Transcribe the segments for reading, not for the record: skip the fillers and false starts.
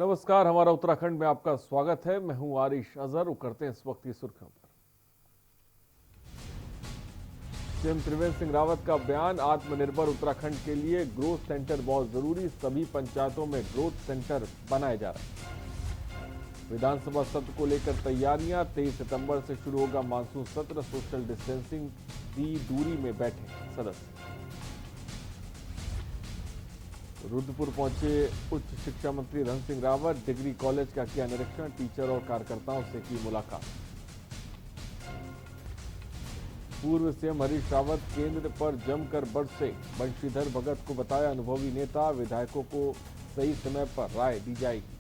नमस्कार, हमारा उत्तराखंड में आपका स्वागत है। मैं हूं आरिश अजहर। करते हैं इस वक्त की सुर्खियों पर। सीएम त्रिवेंद्र सिंह रावत का बयान, आत्मनिर्भर उत्तराखंड के लिए ग्रोथ सेंटर बहुत जरूरी, सभी पंचायतों में ग्रोथ सेंटर बनाए जा रहे हैं। विधानसभा सत्र को लेकर तैयारियां, 23 सितंबर से शुरू होगा मानसून सत्र, सोशल डिस्टेंसिंग की दूरी में बैठे सदस्य। रुद्रपुर पहुंचे उच्च शिक्षा मंत्री धन सिंह रावत, डिग्री कॉलेज का किया निरीक्षण, टीचर और कार्यकर्ताओं से की मुलाकात। पूर्व सीएम हरीश रावत केंद्र पर जमकर बरसे, बंशीधर भगत को बताया अनुभवी नेता, विधायकों को सही समय पर राय दी जाएगी।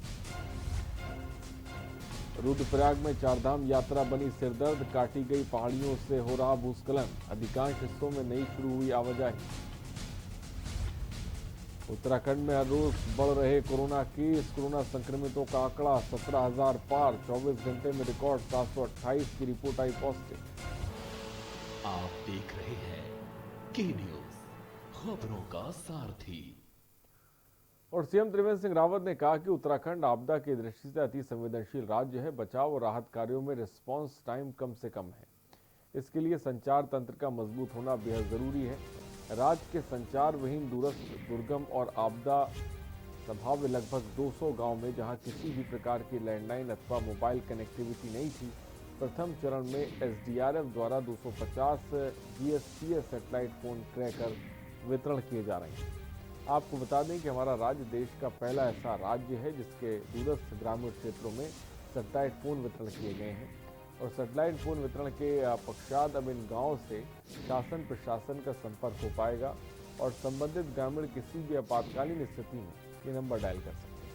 रुद्रप्रयाग में चारधाम यात्रा बनी सिरदर्द, काटी गई पहाड़ियों से हो रहा भूस्खलन, अधिकांश हिस्सों में नहीं शुरू हुई आवाजाही। उत्तराखंड में हर रोज बढ़ रहे कोरोना केस, कोरोना संक्रमितों का आंकड़ा 17,000 पार, 24 घंटे में रिकॉर्ड 728 की रिपोर्ट आई पॉजिटिव। आप देख रहे हैं के न्यूज, खबरों का सारथी। और सीएम त्रिवेंद्र सिंह रावत ने कहा कि उत्तराखंड आपदा की दृष्टि से अति संवेदनशील राज्य है, बचाव और राहत कार्यों में रिस्पांस टाइम कम से कम है। इसके लिए संचार तंत्र का मजबूत होना बेहद जरूरी है। राज्य के संचार विहीन, दूरस्थ, दुर्गम और आपदा संभाव्य लगभग 200 गांव में जहां किसी भी प्रकार की लैंडलाइन अथवा मोबाइल कनेक्टिविटी नहीं थी, प्रथम चरण में एसडीआरएफ द्वारा 250 जीएसपीएस सैटेलाइट फोन क्रैकर वितरण किए जा रहे हैं। आपको बता दें कि हमारा राज्य देश का पहला ऐसा राज्य है जिसके दूरस्थ ग्रामीण क्षेत्रों में सैटेलाइट फोन वितरण किए गए हैं। और सैटेलाइट फोन वितरण के पश्चात अब इन गांवों से शासन प्रशासन का संपर्क हो पाएगा और संबंधित ग्रामीण किसी भी आपातकालीन स्थिति में ये नंबर डायल कर सकते हैं।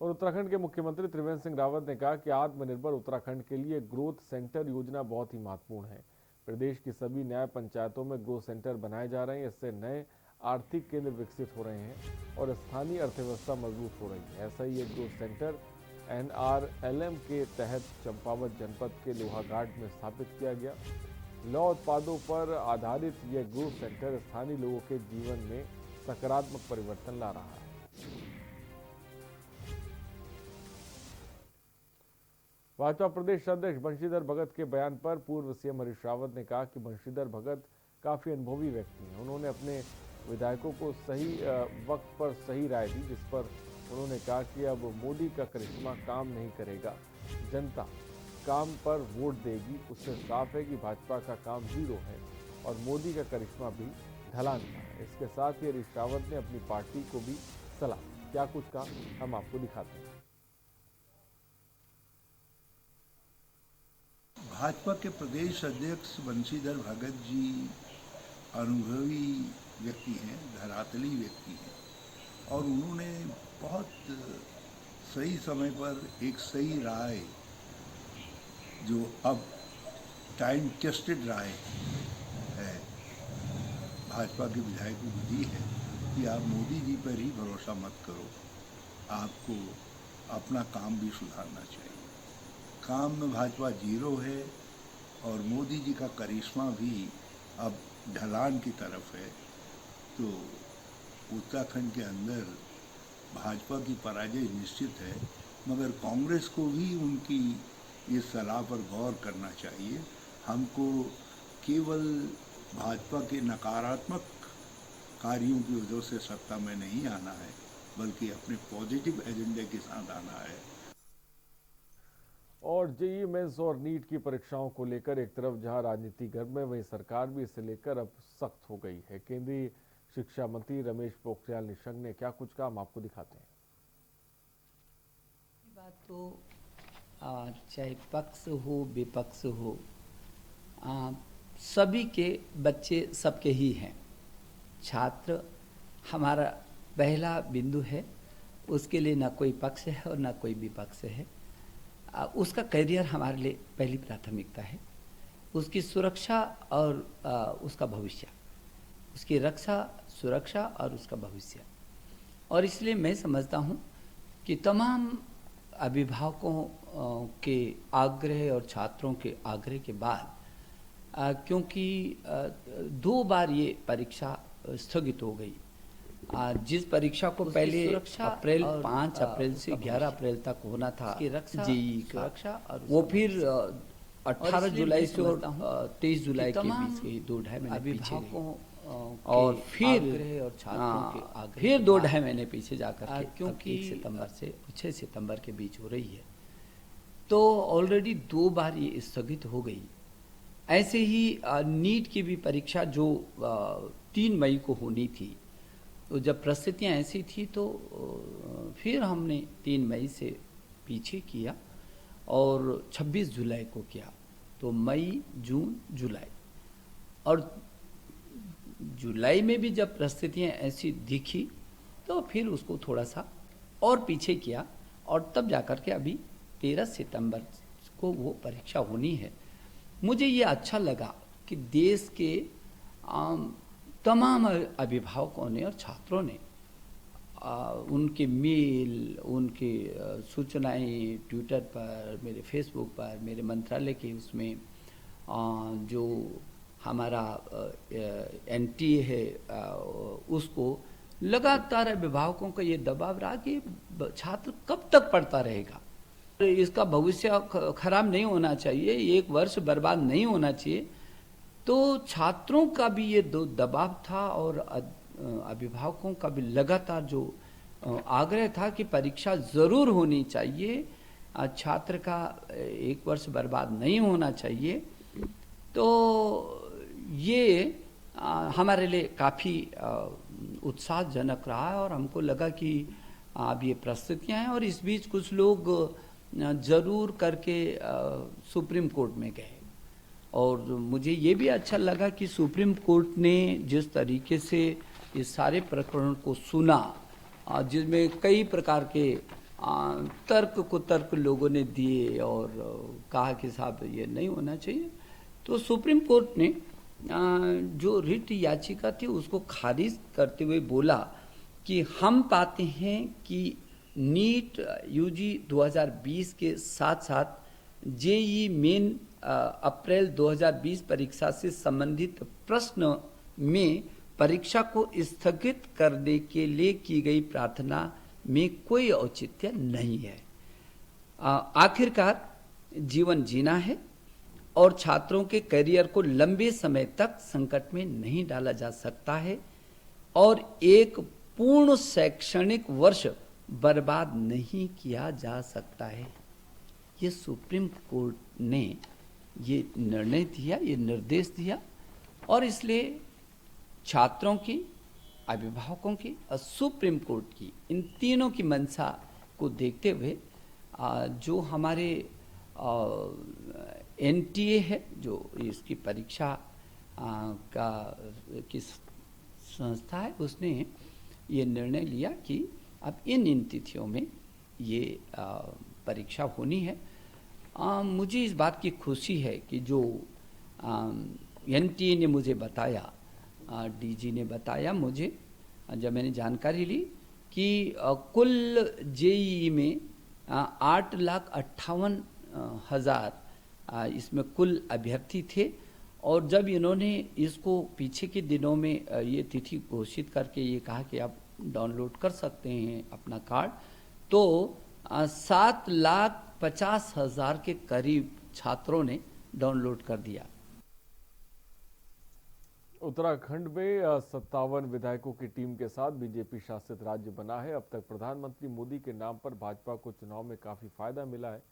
और उत्तराखंड के मुख्यमंत्री त्रिवेंद्र सिंह रावत ने कहा कि आत्मनिर्भर उत्तराखंड के लिए ग्रोथ सेंटर योजना बहुत ही महत्वपूर्ण है। प्रदेश की सभी न्याय पंचायतों में ग्रोथ सेंटर बनाए जा रहे हैं। इससे नए आर्थिक केंद्र विकसित हो रहे हैं और स्थानीय अर्थव्यवस्था मजबूत हो रही है। ऐसा ही एक ग्रोथ सेंटर एनआरएलएम के तहत चंपावत जनपद के लोहाघाट में स्थापित किया गया। लौह उत्पादों पर आधारित यह ग्रोथ सेंटर स्थानीय लोगों के जीवन में सकारात्मक परिवर्तन ला रहा है। भाजपा प्रदेश अध्यक्ष बंशीधर भगत के बयान पर पूर्व सीएम हरीश रावत ने कहा कि बंशीधर भगत काफी अनुभवी व्यक्ति हैं। उन्होंने अपने विधायकों को सही वक्त पर सही राय दी, जिस पर उन्होंने कहा कि अब मोदी का करिश्मा काम नहीं करेगा, जनता काम पर वोट देगी। उससे साफ है कि भाजपा का काम जीरो है और मोदी का करिश्मा भी ढलान का है। इसके साथ ही हरीश रावत ने अपनी पार्टी को भी सलाह, क्या कुछ कहा हम आपको दिखाते हैं। भाजपा के प्रदेश अध्यक्ष बंशीधर भगत जी अनुभवी व्यक्ति हैं, धरातली व्यक्ति हैं और उन्होंने बहुत सही समय पर एक सही राय, जो अब टाइम टेस्टेड राय है, भाजपा के विधायकों को दी है कि आप मोदी जी पर ही भरोसा मत करो, आपको अपना काम भी सुधारना चाहिए। काम में भाजपा जीरो है और मोदी जी का करिश्मा भी अब ढलान की तरफ है। तो उत्तराखंड के अंदर भाजपा की पराजय निश्चित है, मगर कांग्रेस को भी उनकी इस सलाह पर गौर करना चाहिए। हमको केवल भाजपा के नकारात्मक कार्यों की वजह से सत्ता में नहीं आना है, बल्कि अपने पॉजिटिव एजेंडे के साथ आना है। और जेईई मेंस और नीट की परीक्षाओं को लेकर एक तरफ जहां राजनीति गर्म है, वहीं सरकार भी इसे लेकर अब सख्त हो गई है। केंद्रीय शिक्षा मंत्री रमेश पोखरियाल निशंक ने क्या कुछ कहा, हम आपको दिखाते हैं। बात तो चाहे पक्ष हो विपक्ष हो, सभी के बच्चे सबके ही हैं। छात्र हमारा पहला बिंदु है, उसके लिए ना कोई पक्ष है और ना कोई विपक्ष है। उसका करियर हमारे लिए पहली प्राथमिकता है, उसकी सुरक्षा और उसका भविष्य, उसकी रक्षा, सुरक्षा और उसका भविष्य। और इसलिए मैं समझता हूँ कि तमाम अभिभावकों के आग्रह और छात्रों के आग्रह के बाद क्योंकि 2 बार ये परीक्षा स्थगित हो गई। जिस परीक्षा को पहले अप्रैल 5 अप्रैल से 11 अप्रैल तक होना था जेईई का, वो फिर 18 जुलाई से और 23 जुलाई के बीच के 2-2.5 महीने पीछे गई। और फिर 2-2.5 महीने पीछे जाकर के क्योंकि 1 सितंबर से 6 सितंबर के बीच हो रही है, तो ऑलरेडी 2 बार ये स्थगित हो गई। ऐसे ही नीट की भी परीक्षा जो 3 मई को होनी थी, तो जब परिस्थितियाँ ऐसी थी तो फिर हमने 3 मई से पीछे किया और 26 जुलाई को किया। तो मई, जून, जुलाई, और जुलाई में भी जब परिस्थितियाँ ऐसी दिखी तो फिर उसको थोड़ा सा और पीछे किया, और तब जाकर के अभी 13 सितंबर को वो परीक्षा होनी है। मुझे ये अच्छा लगा कि देश के तमाम अभिभावकों ने और छात्रों ने उनके मेल, उनके सूचनाएं ट्विटर पर, मेरे फेसबुक पर, मेरे मंत्रालय के उसमें जो हमारा एनटीए है उसको लगातार अभिभावकों का ये दबाव रहा कि छात्र कब तक पढ़ता रहेगा, इसका भविष्य खराब नहीं होना चाहिए, 1 वर्ष बर्बाद नहीं होना चाहिए। तो छात्रों का भी ये दबाव था और अभिभावकों का भी लगातार जो आग्रह था कि परीक्षा ज़रूर होनी चाहिए, छात्र का 1 वर्ष बर्बाद नहीं होना चाहिए। तो ये हमारे लिए काफ़ी उत्साहजनक रहा है और हमको लगा कि अब ये परिस्थितियाँ हैं, और इस बीच कुछ लोग ज़रूर करके सुप्रीम कोर्ट में गए, और मुझे ये भी अच्छा लगा कि सुप्रीम कोर्ट ने जिस तरीके से इस सारे प्रकरण को सुना, जिसमें कई प्रकार के तर्क लोगों ने दिए और कहा कि साहब ये नहीं होना चाहिए, तो सुप्रीम कोर्ट ने जो रिट याचिका थी उसको खारिज करते हुए बोला कि हम पाते हैं कि नीट यूजी 2020 के साथ साथ जेईई मेन अप्रैल 2020 परीक्षा से संबंधित प्रश्न में परीक्षा को स्थगित करने के लिए की गई प्रार्थना में कोई औचित्य नहीं है। आखिरकार जीवन जीना है और छात्रों के करियर को लंबे समय तक संकट में नहीं डाला जा सकता है, और एक पूर्ण शैक्षणिक वर्ष बर्बाद नहीं किया जा सकता है। ये सुप्रीम कोर्ट ने ये निर्णय दिया, ये निर्देश दिया, और इसलिए छात्रों की, अभिभावकों की और सुप्रीम कोर्ट की, इन तीनों की मंशा को देखते हुए जो हमारे एनटीए है, जो इसकी परीक्षा की संस्था है, उसने ये निर्णय लिया कि अब इन तिथियों में ये परीक्षा होनी है। मुझे इस बात की खुशी है कि जो एनटीए ने मुझे बताया, डीजी ने बताया मुझे, जब मैंने जानकारी ली कि कुल जेईई में 8,58,000 इसमें कुल अभ्यर्थी थे, और जब इन्होंने इसको पीछे के दिनों में ये तिथि घोषित करके ये कहा कि आप डाउनलोड कर सकते हैं अपना कार्ड, तो 7,50,000 के करीब छात्रों ने डाउनलोड कर दिया। उत्तराखंड में 57 विधायकों की टीम के साथ बीजेपी शासित राज्य बना है। अब तक प्रधानमंत्री मोदी के नाम पर भाजपा को चुनाव में काफी फायदा मिला है,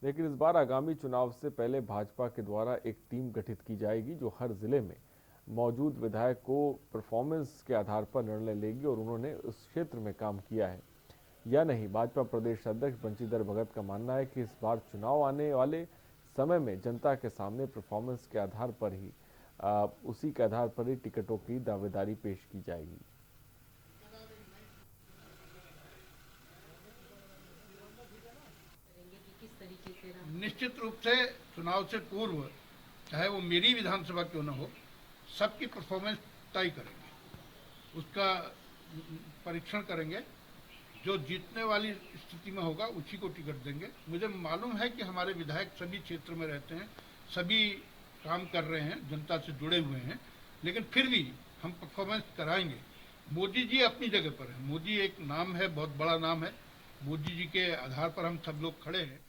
लेकिन इस बार आगामी चुनाव से पहले भाजपा के द्वारा एक टीम गठित की जाएगी जो हर जिले में मौजूद विधायक को परफॉर्मेंस के आधार पर निर्णय लेगी और उन्होंने उस क्षेत्र में काम किया है या नहीं। भाजपा प्रदेश अध्यक्ष बंशीधर भगत का मानना है कि इस बार चुनाव आने वाले समय में जनता के सामने परफॉर्मेंस के आधार पर ही उसी के आधार पर ही टिकटों की दावेदारी पेश की जाएगी। निश्चित रूप से चुनाव से पूर्व, चाहे वो मेरी विधानसभा क्यों न हो, सबकी परफॉर्मेंस तय करेंगे, उसका परीक्षण करेंगे। जो जीतने वाली स्थिति में होगा उसी को टिकट देंगे। मुझे मालूम है कि हमारे विधायक सभी क्षेत्र में रहते हैं, सभी काम कर रहे हैं, जनता से जुड़े हुए हैं, लेकिन फिर भी हम परफॉर्मेंस कराएंगे। मोदी जी अपनी जगह पर है, मोदी एक नाम है, बहुत बड़ा नाम है, मोदी जी के आधार पर हम सब लोग खड़े हैं।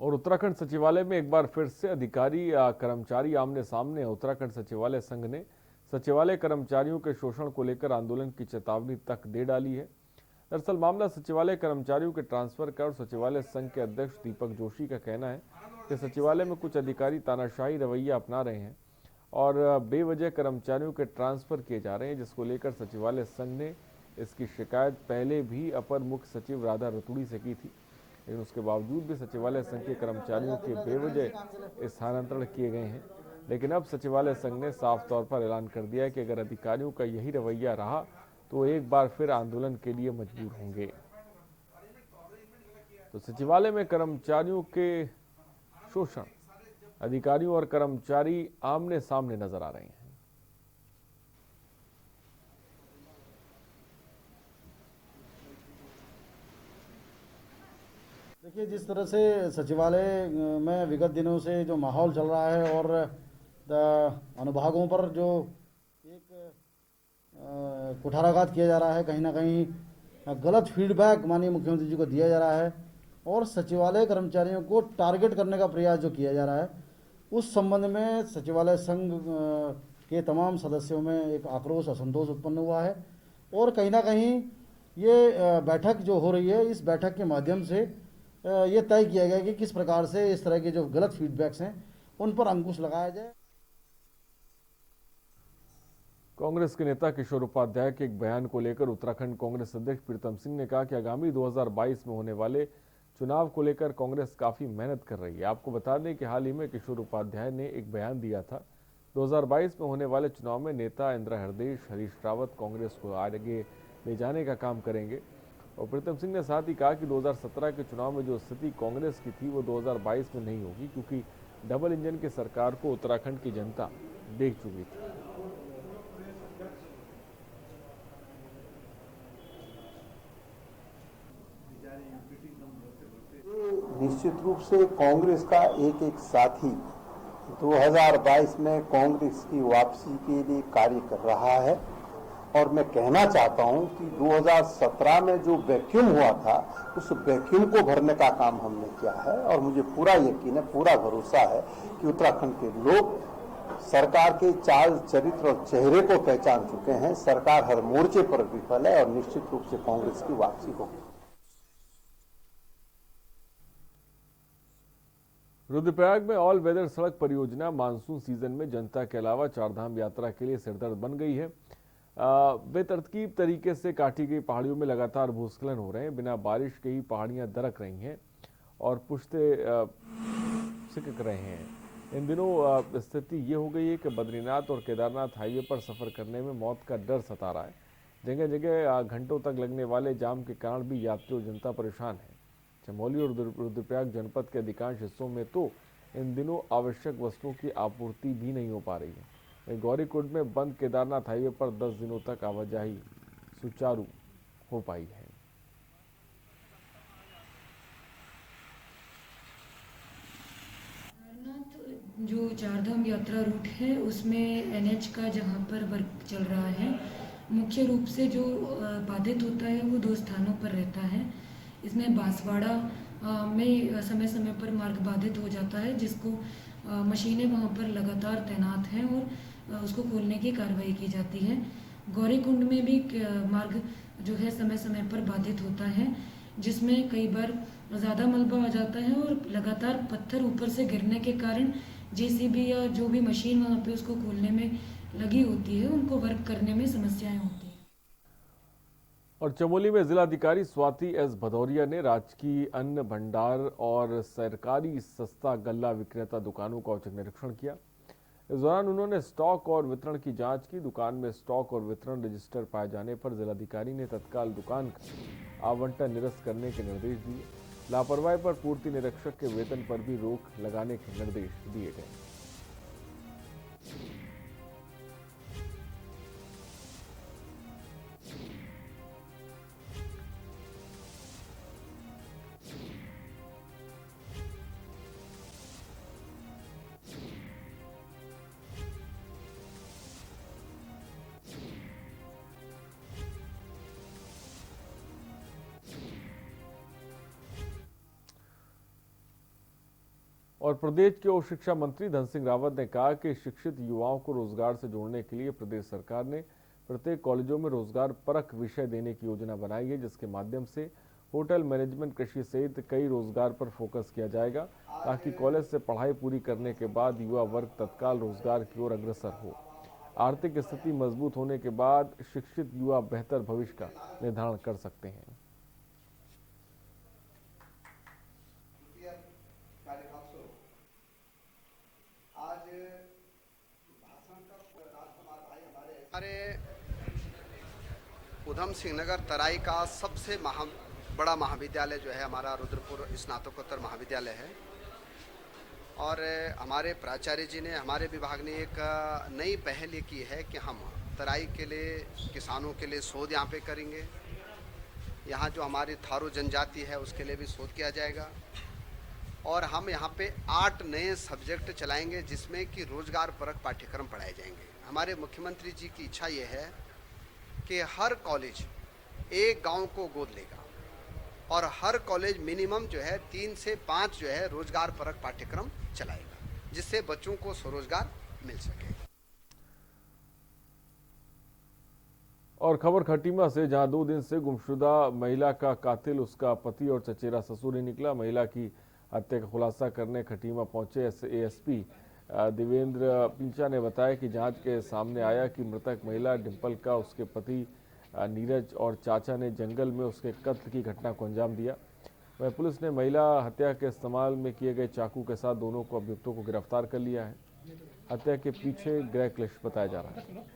और उत्तराखंड सचिवालय में एक बार फिर से अधिकारी कर्मचारी आमने सामने हैं। उत्तराखंड सचिवालय संघ ने सचिवालय कर्मचारियों के शोषण को लेकर आंदोलन की चेतावनी तक दे डाली है। दरअसल मामला सचिवालय कर्मचारियों के ट्रांसफर का और सचिवालय संघ के अध्यक्ष दीपक जोशी का कहना है कि सचिवालय में कुछ अधिकारी तानाशाही रवैया अपना रहे हैं और बेवजह कर्मचारियों के ट्रांसफर किए जा रहे हैं, जिसको लेकर सचिवालय संघ ने इसकी शिकायत पहले भी अपर मुख्य सचिव राधा रतूड़ी से की थी, लेकिन उसके बावजूद भी सचिवालय संघ के कर्मचारियों के बेवजह स्थानांतरण किए गए हैं। लेकिन अब सचिवालय संघ ने साफ तौर पर ऐलान कर दिया है कि अगर अधिकारियों का यही रवैया रहा तो एक बार फिर आंदोलन के लिए मजबूर होंगे। तो सचिवालय में कर्मचारियों के शोषण, अधिकारियों और कर्मचारी आमने सामने नजर आ रहे हैं। देखिए, जिस तरह से सचिवालय में विगत दिनों से जो माहौल चल रहा है और अनुभागों पर जो एक कुठाराघात किया जा रहा है, कहीं ना कहीं गलत फीडबैक माननीय मुख्यमंत्री जी को दिया जा रहा है और सचिवालय कर्मचारियों को टारगेट करने का प्रयास जो किया जा रहा है, उस संबंध में सचिवालय संघ के तमाम सदस्यों में एक आक्रोश, असंतोष उत्पन्न हुआ है। और कहीं ना कहीं ये बैठक जो हो रही है, इस बैठक के माध्यम से ये तय किया गया कि किस प्रकार से इस तरह के जो गलत फीडबैक्स हैं उन पर अंकुश लगाया जाए। कांग्रेस के नेता किशोर उपाध्याय के एक बयान को लेकर उत्तराखंड कांग्रेस अध्यक्ष प्रीतम सिंह ने कहा कि आगामी 2022 में होने वाले चुनाव को लेकर कांग्रेस काफी मेहनत कर रही है। आपको बता दें कि हाल ही में किशोर उपाध्याय ने एक बयान दिया था। 2022 में होने वाले चुनाव में नेता इंदिरा हृदयेश, हरीश रावत कांग्रेस को आगे ले जाने का काम करेंगे। और प्रीतम सिंह ने साथ ही कहा कि 2017 के चुनाव में जो स्थिति कांग्रेस की थी वो 2022 में नहीं होगी, क्योंकि डबल इंजन की सरकार को उत्तराखंड की जनता देख चुकी थी। निश्चित रूप से कांग्रेस का एक एक साथी 2022 में कांग्रेस की वापसी के लिए कार्य कर रहा है और मैं कहना चाहता हूं कि 2017 में जो वैक्यूम हुआ था उस वैक्यूम को भरने का काम हमने किया है और मुझे पूरा यकीन है, पूरा भरोसा है कि उत्तराखंड के लोग सरकार के चाल, चरित्र और चेहरे को पहचान चुके हैं। सरकार हर मोर्चे पर विफल है और निश्चित रूप से कांग्रेस की वापसी होगी। रुद्रप्रयाग में ऑल वेदर सड़क परियोजना मानसून सीजन में जनता के अलावा चारधाम यात्रा के लिए सिरदर्द बन गई है। बेतरतीब तरीके से काटी गई पहाड़ियों में लगातार भूस्खलन हो रहे हैं। बिना बारिश के ही पहाड़ियां दरक रही हैं और पुश्ते सिकक रहे हैं। इन दिनों स्थिति ये हो गई है कि बद्रीनाथ और केदारनाथ हाईवे पर सफर करने में मौत का डर सता रहा है। जगह जगह घंटों तक लगने वाले जाम के कारण भी यात्री और जनता परेशान है। चमोली और रुद्रप्रयाग जनपद के अधिकांश हिस्सों में तो इन दिनों आवश्यक वस्तुओं की आपूर्ति भी नहीं हो पा रही है। गौरीकुंड में बंद केदारनाथ हाईवे पर 10 दिनों तक आवाजाही सुचारू हो पाई है। जो चारधाम यात्रा रूट है उसमें NH का जहाँ पर वर्क चल रहा है, मुख्य रूप से जो बाधित होता है वो 2 स्थानों पर रहता है। इसमें बांसवाड़ा में समय समय पर मार्ग बाधित हो जाता है, जिसको मशीनें वहाँ पर लगातार तैनात हैं और उसको खोलने की कार्रवाई की जाती है। गौरीकुंड में भी मार्ग जो है समय समय पर बाधित होता है, जिसमें कई बार ज़्यादा मलबा आ जाता है और लगातार पत्थर ऊपर से गिरने के कारण JCB या जो भी मशीन वहाँ पे उसको खोलने में लगी होती है, उनको वर्क करने में समस्याएं होती हैं। और चमोली में जिलाधिकारी स्वाति S भदौरिया ने राजकीय अन्न भंडार और सरकारी सस्ता गल्ला विक्रेता दुकानों का औचक निरीक्षण किया। इस दौरान उन्होंने स्टॉक और वितरण की जांच की। दुकान में स्टॉक और वितरण रजिस्टर पाए जाने पर जिलाधिकारी ने तत्काल दुकान का आवंटन निरस्त करने के निर्देश दिए। लापरवाही पर पूर्ति निरीक्षक के वेतन पर भी रोक लगाने के निर्देश दिए गए। और प्रदेश के उच्च शिक्षा मंत्री धन सिंह रावत ने कहा कि शिक्षित युवाओं को रोजगार से जोड़ने के लिए प्रदेश सरकार ने प्रत्येक कॉलेजों में रोजगार परक विषय देने की योजना बनाई है, जिसके माध्यम से होटल मैनेजमेंट, कृषि सहित कई रोजगार पर फोकस किया जाएगा, ताकि कॉलेज से पढ़ाई पूरी करने के बाद युवा वर्ग तत्काल रोजगार की ओर अग्रसर हो। आर्थिक स्थिति मजबूत होने के बाद शिक्षित युवा बेहतर भविष्य का निर्धारण कर सकते हैं। हमारे उधम सिंह नगर तराई का सबसे बड़ा महाविद्यालय जो है हमारा रुद्रपुर स्नातकोत्तर महाविद्यालय है और हमारे प्राचार्य जी ने, हमारे विभाग ने एक नई पहल ये की है कि हम तराई के लिए, किसानों के लिए शोध यहाँ पे करेंगे। यहाँ जो हमारी थारू जनजाति है उसके लिए भी शोध किया जाएगा और हम यहाँ पे 8 नए सब्जेक्ट चलाएंगे जिसमें कि रोजगार परक पाठ्यक्रम पढ़ाए जाएंगे। हमारे मुख्यमंत्री जी की इच्छा ये है कि हर कॉलेज एक गांव को गोद लेगा और हर कॉलेज मिनिमम जो है 3 से 5 जो है रोजगार परक पाठ्यक्रम चलाएगा, जिससे बच्चों को स्वरोजगार मिल सके। और खबर खटीमा से, जहां 2 दिन से गुमशुदा महिला का कातिल उसका पति और चचेरा ससुर ही निकला। महिला की हत्या का खुलासा करने खटीमा पहुंचे एएसपी देवेंद्र पिंचा ने बताया कि जांच के सामने आया कि मृतक महिला डिंपल का उसके पति नीरज और चाचा ने जंगल में उसके कत्ल की घटना को अंजाम दिया। वह पुलिस ने महिला हत्या के इस्तेमाल में किए गए चाकू के साथ दोनों को अभियुक्तों को गिरफ्तार कर लिया है। हत्या के पीछे गृह क्लेश बताया जा रहा है।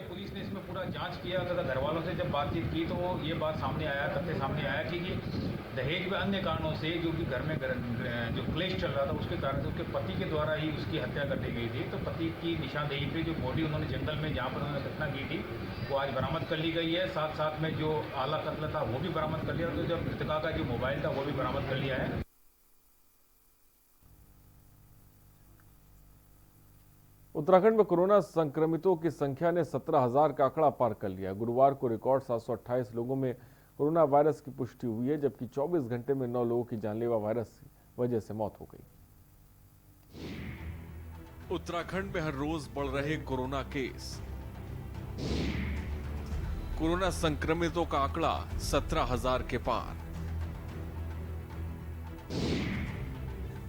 पुलिस ने इसमें पूरा जांच किया तथा घर वालों से जब बातचीत की तो ये बात सामने आया, तथ्य सामने आया कि दहेज व अन्य कारणों से जो कि घर में जो क्लेश चल रहा था उसके कारण से उसके पति के द्वारा ही उसकी हत्या कर दी गई थी। तो पति की निशानदेही पे जो बॉडी उन्होंने जंगल में जहाँ पर उन्होंने घटना की थी वो आज बरामद कर ली गई है। साथ साथ में जो आला कत्ल था वो भी बरामद कर लिया, तो जब मृतका का जो मोबाइल था वो भी बरामद कर लिया है। उत्तराखंड में कोरोना संक्रमितों की संख्या ने 17,000 का आंकड़ा पार कर लिया। गुरुवार को रिकॉर्ड 728 लोगों में कोरोना वायरस की पुष्टि हुई है, जबकि 24 घंटे में 9 लोगों की जानलेवा वायरस की वजह से मौत हो गई। उत्तराखंड में हर रोज बढ़ रहे कोरोना केस। कोरोना संक्रमितों का आंकड़ा 17,000 के पार।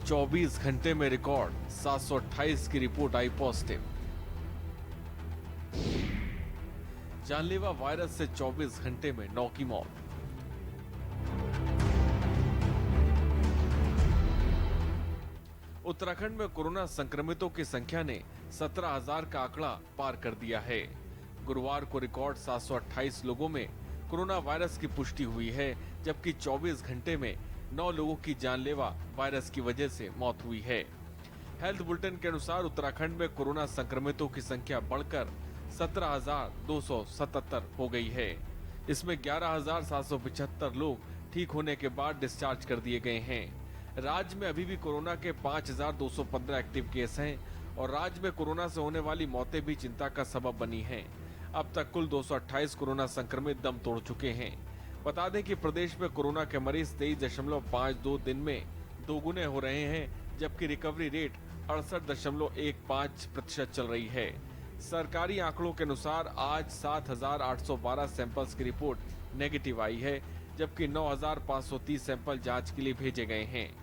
24 घंटे में रिकॉर्ड 728 की रिपोर्ट आई पॉजिटिव। जानलेवा वायरस से 24 घंटे में 9 की मौत। उत्तराखंड में कोरोना संक्रमितों की संख्या ने 17,000 का आंकड़ा पार कर दिया है। गुरुवार को रिकॉर्ड 728 लोगों में कोरोना वायरस की पुष्टि हुई है, जबकि 24 घंटे में 9 लोगों की जानलेवा वायरस की वजह से मौत हुई है। हेल्थ बुलेटिन के अनुसार उत्तराखंड में कोरोना संक्रमितों की संख्या बढ़कर 17,277 हो गई है। इसमें 11,775 लोग ठीक होने के बाद डिस्चार्ज कर दिए गए हैं। राज्य में अभी भी कोरोना के 5,215 एक्टिव केस हैं और राज्य में कोरोना से होने वाली मौतें भी चिंता का सबब बनी हैं। अब तक कुल 228 कोरोना संक्रमित दम तोड़ चुके हैं। बता दें कि प्रदेश में कोरोना के मरीज 23.52 दिन में दोगुने हो रहे हैं, जबकि रिकवरी रेट 68.15% चल रही है। सरकारी आंकड़ों के अनुसार आज 7,812 सैंपल्स की रिपोर्ट नेगेटिव आई है, जबकि 9,530 सैंपल जांच के लिए भेजे गए हैं।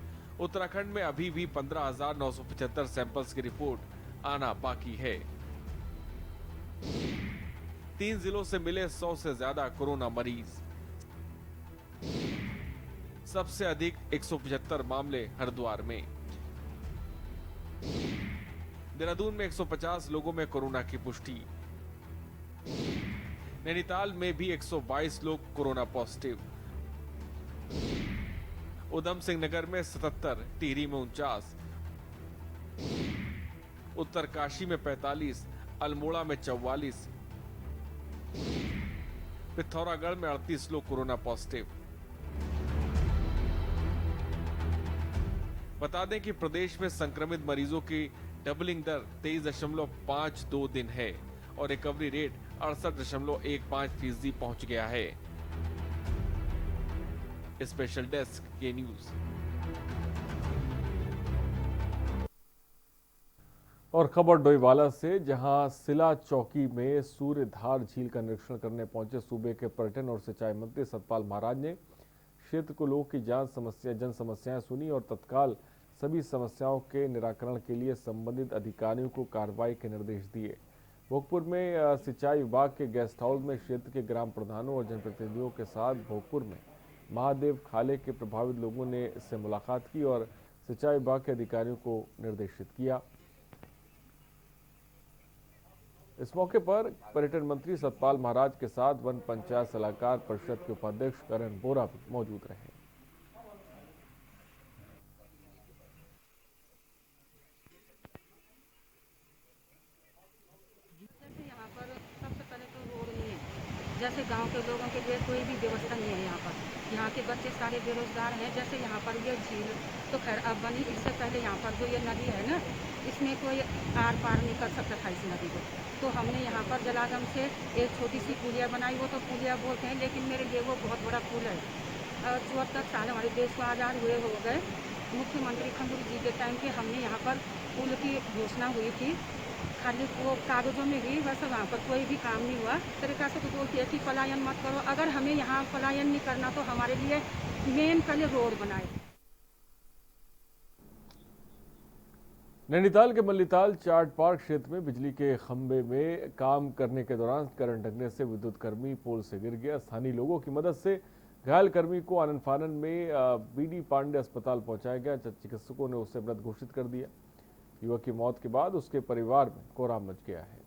उत्तराखंड में अभी भी 15,975 सैंपल्स की रिपोर्ट आना बाकी है। 3 जिलों से मिले 100 से ज्यादा कोरोना मरीज। सबसे अधिक 175 मामले हरिद्वार में। देहरादून में 150 लोगों में कोरोना की पुष्टि। नैनीताल में भी 122 लोग कोरोना पॉजिटिव। उधम सिंह नगर में 77, टिहरी में 49, उत्तरकाशी में 45, अल्मोड़ा में 44, पिथौरागढ़ में 38 लोग कोरोना पॉजिटिव। बता दें कि प्रदेश में संक्रमित मरीजों की डबलिंग दर 23.52 दिन है और रिकवरी रेट 68.15% पहुंच गया है। स्पेशल डेस्क के न्यूज। और खबर डोईवाला से, जहां सिला चौकी में सूर्यधार झील का निरीक्षण करने पहुंचे सूबे के पर्यटन और सिंचाई मंत्री सतपाल महाराज ने क्षेत्र को लोगों की जन समस्याएं सुनी और तत्काल सभी समस्याओं के निराकरण के लिए संबंधित अधिकारियों को कार्रवाई के निर्देश दिए। भोगपुर में सिंचाई विभाग के गेस्ट हाउस में क्षेत्र के ग्राम प्रधानों और जनप्रतिनिधियों के साथ भोगपुर में महादेव खाले के प्रभावित लोगों ने इससे मुलाकात की और सिंचाई विभाग के अधिकारियों को निर्देशित किया। इस मौके पर पर्यटन मंत्री सतपाल महाराज के साथ वन पंचायत सलाहकार परिषद के उपाध्यक्ष करण बोरा भी मौजूद रहे। यहाँ पर सबसे पहले तो रोड नहीं है, जैसे गांव के लोगों के लिए कोई भी व्यवस्था नहीं है। यहाँ के बच्चे सारे बेरोजगार हैं। जैसे यहाँ पर ये झील तो खैर अब बनी, इससे पहले यहाँ पर जो ये नदी है ना, इसमें कोई आर पार नहीं कर सकता था इस नदी को। तो हमने यहाँ पर जलागम से एक छोटी सी पुलिया बनाई, वो तो पुलिया बोलते हैं, लेकिन मेरे लिए वो बहुत बड़ा पुल है। 74 साल हमारे देश को आज़ाद हुए हो गए। मुख्यमंत्री खंडूरी जी के टाइम पे हमने यहाँ पर पुल की घोषणा हुई थी, खाली वो कागजों में ही, वैसे वहाँ पर कोई भी काम नहीं हुआ। तरीका से तो बोलती है कि पलायन मत करो। अगर हमें यहाँ पलायन नहीं करना तो हमारे लिए मेन पहले रोड बनाए। नैनीताल के मल्लीताल चार्ट पार्क क्षेत्र में बिजली के खंभे में काम करने के दौरान करंट लगने से विद्युत कर्मी पोल से गिर गया। स्थानीय लोगों की मदद से घायल कर्मी को आनंद फानन में बीडी पांडे अस्पताल पहुंचाया गया। चिकित्सकों ने उसे मृत घोषित कर दिया। युवक की मौत के बाद उसके परिवार में कोहराम मच गया है।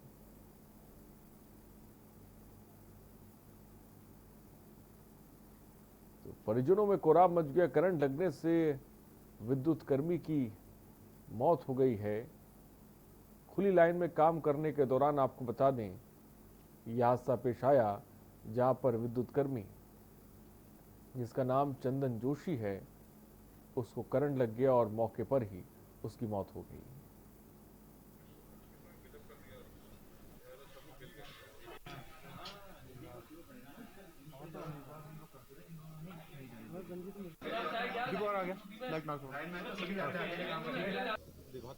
तो परिजनों में कोहराम मच गया। करंट लगने से विद्युत कर्मी की मौत हो गई है। खुली लाइन में काम करने के दौरान आपको बता दें यह हादसा पेश आया, जहां पर विद्युत कर्मी जिसका नाम चंदन जोशी है, उसको करंट लग गया और मौके पर ही उसकी मौत हो गई।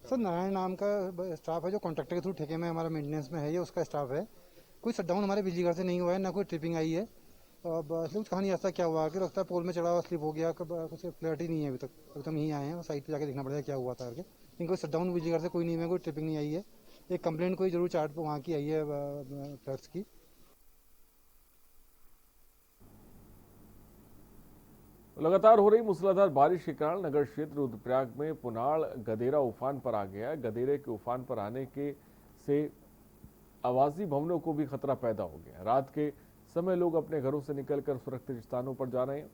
सर नारायण नाम का स्टाफ है जो कॉन्ट्रैक्टर के थ्रू ठेके में हमारा मेंटेनेंस में है, ये उसका स्टाफ है। कोई शटडाउन हमारे बिजली घर से नहीं हुआ है, ना कोई ट्रिपिंग आई है। अब कुछ कहानी ऐसा क्या हुआ कि लगता है पोल में चढ़ा हुआ स्लिप हो गया, कुछ क्लैरिटी नहीं है अभी तक। अभी तो हम यहीं आए हैं, साइट पे जाके देखना पड़ेगा क्या हुआ था करके। लेकिन कोई शटडाउन बिजली घर से कोई नहीं हुआ, कोई ट्रिपिंग नहीं आई है। एक कंप्लेंट कोई जरूर चार्ट पर वहाँ की आई है फ्लड्स की। लगातार हो रही मूसलाधार बारिश के कारण नगर क्षेत्र रुद्रप्रयाग में पुनाड़ गदेरा उफान पर आ गया है। गदेरे के उफान पर आने के से आवासीय भवनों को भी खतरा पैदा हो गया। रात के समय लोग अपने घरों से निकलकर सुरक्षित स्थानों पर जा रहे हैं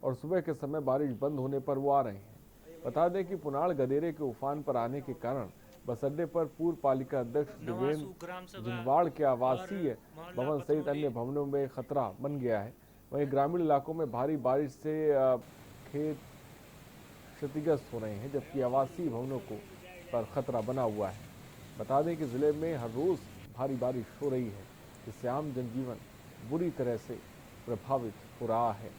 और सुबह के समय बारिश बंद होने पर वो आ रहे हैं। बता दें कि पुनाड़ गदेरे के उफान पर आने के कारण बस अड्डे पर पूर्व पालिका अध्यक्ष देवेंद्र जिंगवाड़ के आवासीय भवन सहित अन्य भवनों में खतरा बन गया है। वहीं ग्रामीण इलाकों में भारी बारिश से खेत क्षतिग्रस्त हो रहे हैं, जबकि आवासीय भवनों को पर खतरा बना हुआ है। बता दें कि जिले में हर रोज भारी बारिश हो रही है, जिससे आम जनजीवन बुरी तरह से प्रभावित हो रहा है।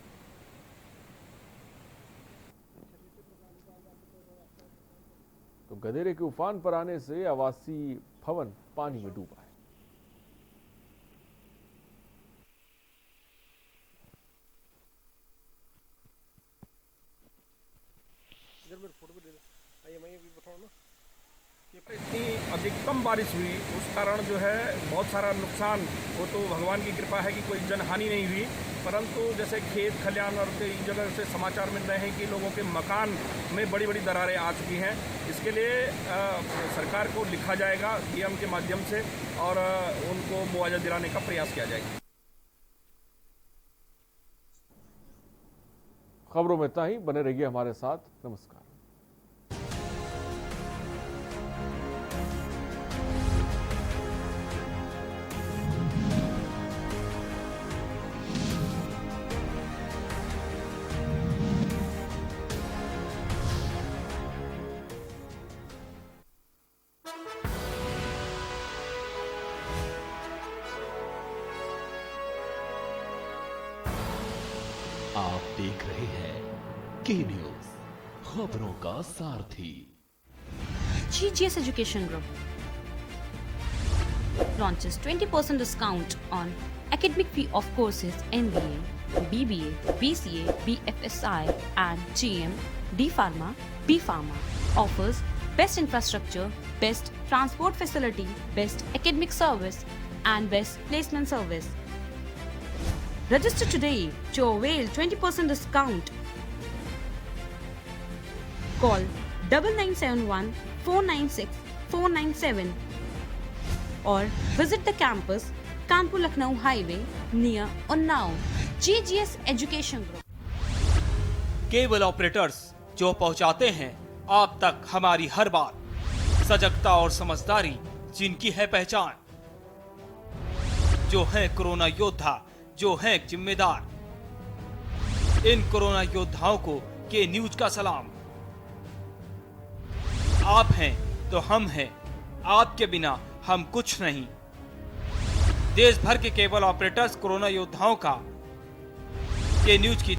तो गदेरे के उफान पर आने से आवासीय भवन पानी में डूबा है। इतनी अधिकतम बारिश हुई, उस कारण जो है बहुत सारा नुकसान, वो तो भगवान की कृपा है कि कोई जनहानि नहीं हुई, परंतु जैसे खेत खलिहान और कई जगह से समाचार मिल रहे हैं कि लोगों के मकान में बड़ी बड़ी दरारें आ चुकी हैं। इसके लिए सरकार को लिखा जाएगा डीएम के माध्यम से और उनको मुआवजा दिलाने का प्रयास किया जाएगा। खबरों में इतना ही। बने रहिए हमारे साथ। नमस्कार। देख रहे हैं के न्यूज, खबरों का सारथी। GGS Education Group launches 20% discount on academic fee of courses MBA, BBA, BCA, BFSI and GM, D Pharma, B Pharma. Offers best infrastructure, best transport facility, best academic service and best placement service. Register today to avail 20% discount. Call 9971 496 497 or visit the campus Kanpur Lucknow Highway near Unnao. GGS Education Group. Cable operators जो पहुंचाते हैं आप तक हमारी हर बात, सजगता और समझदारी जिनकी है पहचान, जो है कोरोना योद्धा, जो है जिम्मेदार। इन कोरोना योद्धाओं को के न्यूज का सलाम। आप हैं तो हम हैं, आपके बिना हम कुछ नहीं। देश भर के केबल ऑपरेटर्स कोरोना योद्धाओं का के न्यूज की